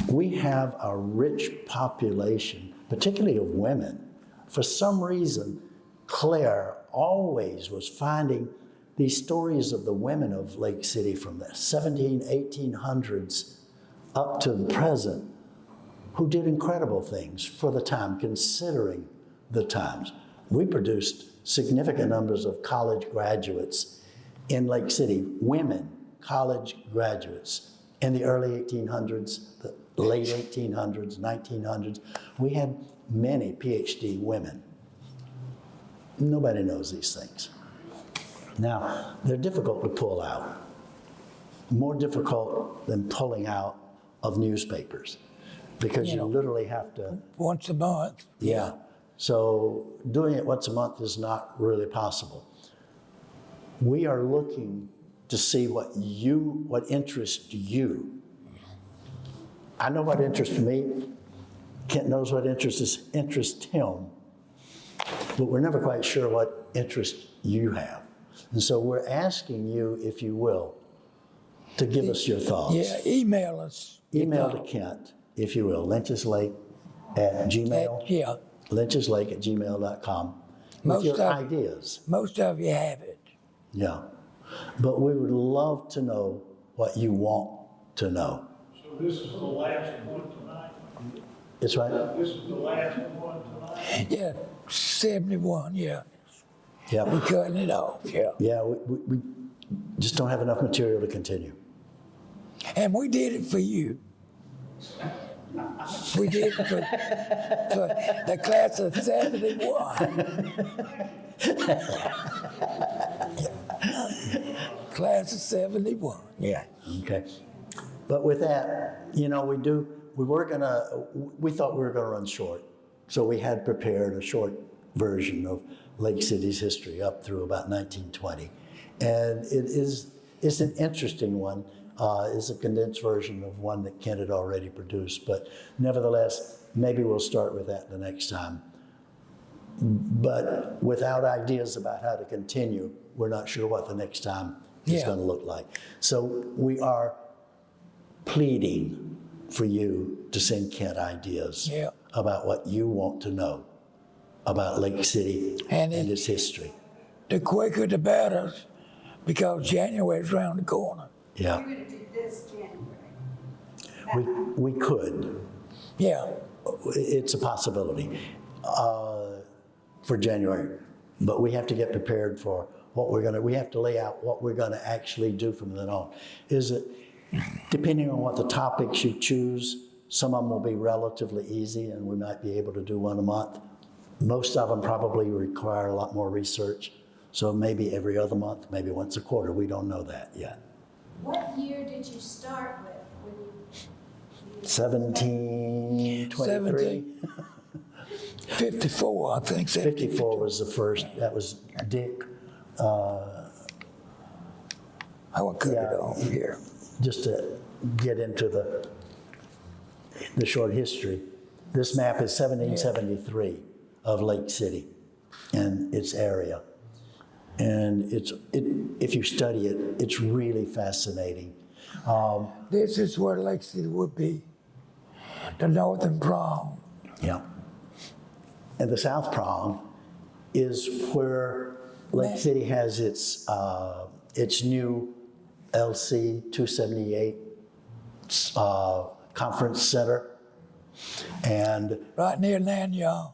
a rich population, particularly of women. For some reason, Claire always was finding these stories of the women of Lake City from the 1800s up to the present, who did incredible things for the time, considering the times. We produced significant numbers of college graduates in Lake City, women, college graduates, in the early 1800s, the late 1800s, 1900s, we had many PhD women. Nobody knows these things. Now, they're difficult to pull out, more difficult than pulling out of newspapers, because you literally have to. Once a month. Yeah. So doing it once a month is not really possible. We are looking to see what interests you. I know what interests me. Kent knows what interests him. But we're never quite sure what interest you have. And so we're asking you, if you will, to give us your thoughts. Yeah, email us. Email to Kent, if you will, lyncheslake@gmail. Yeah, lyncheslake@gmail.com with your ideas. most of you have it. Yeah. But we would love to know what you want to know. So this is the last one tonight? It's right? This is the last one tonight? Yeah, 71, yeah. Yeah. We're cutting it off, yeah. Yeah, we just don't have enough material to continue. And we did it for you. We did it for the class of 71. Class of 71, yeah. Okay. But with that, we thought we were gonna run short. So we had prepared a short version of Lake City's history up through about 1920. And it's an interesting one. It's a condensed version of one that Kent had already produced. But nevertheless, maybe we'll start with that the next time. But without ideas about how to continue, we're not sure what the next time is going to look like. So we are pleading for you to send Kent ideas about what you want to know about Lake City and its history. The quicker the better, because January's around the corner. Yeah, You're gonna do this January. we could. Yeah, It's a possibility for January, but we have to get prepared for what we have to lay out what we're gonna actually do from then on. Is it, depending on what the topics you choose, some of them will be relatively easy and we might be able to do one a month. Most of them probably require a lot more research. So maybe every other month, maybe once a quarter. We don't know that yet. What year did you start with when you 1723. 54, I think. 54 was the first. That was Dick. I will cut it off here. Just to get into the short history. This map is 1773 of Lake City and its area. And if you study it, it's really fascinating. This is where Lake City would be, the northern prong. Yeah. And the South Prong is where Lake City has its new LC 278 conference center. And Right near Nanyang.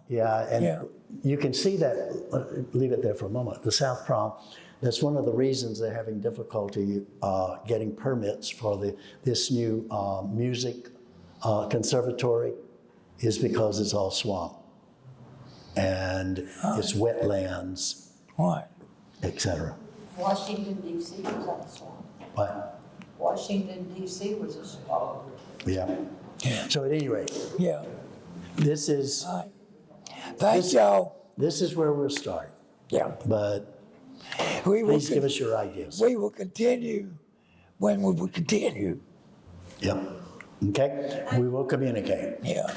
you can see that, leave it there for a moment, the South Prong, that's one of the reasons they're having difficulty getting permits for this new music conservatory is because it's all swamp. And it's wetlands, What? etc. Washington DC was a swamp. But, Washington DC was a swamp. yeah. So at any rate, Yeah. this is Thanks, y'all. this is where we'll start. Yeah. But We will, please give us your ideas. we will continue when we will continue. Yep. Okay? We will communicate. Yeah.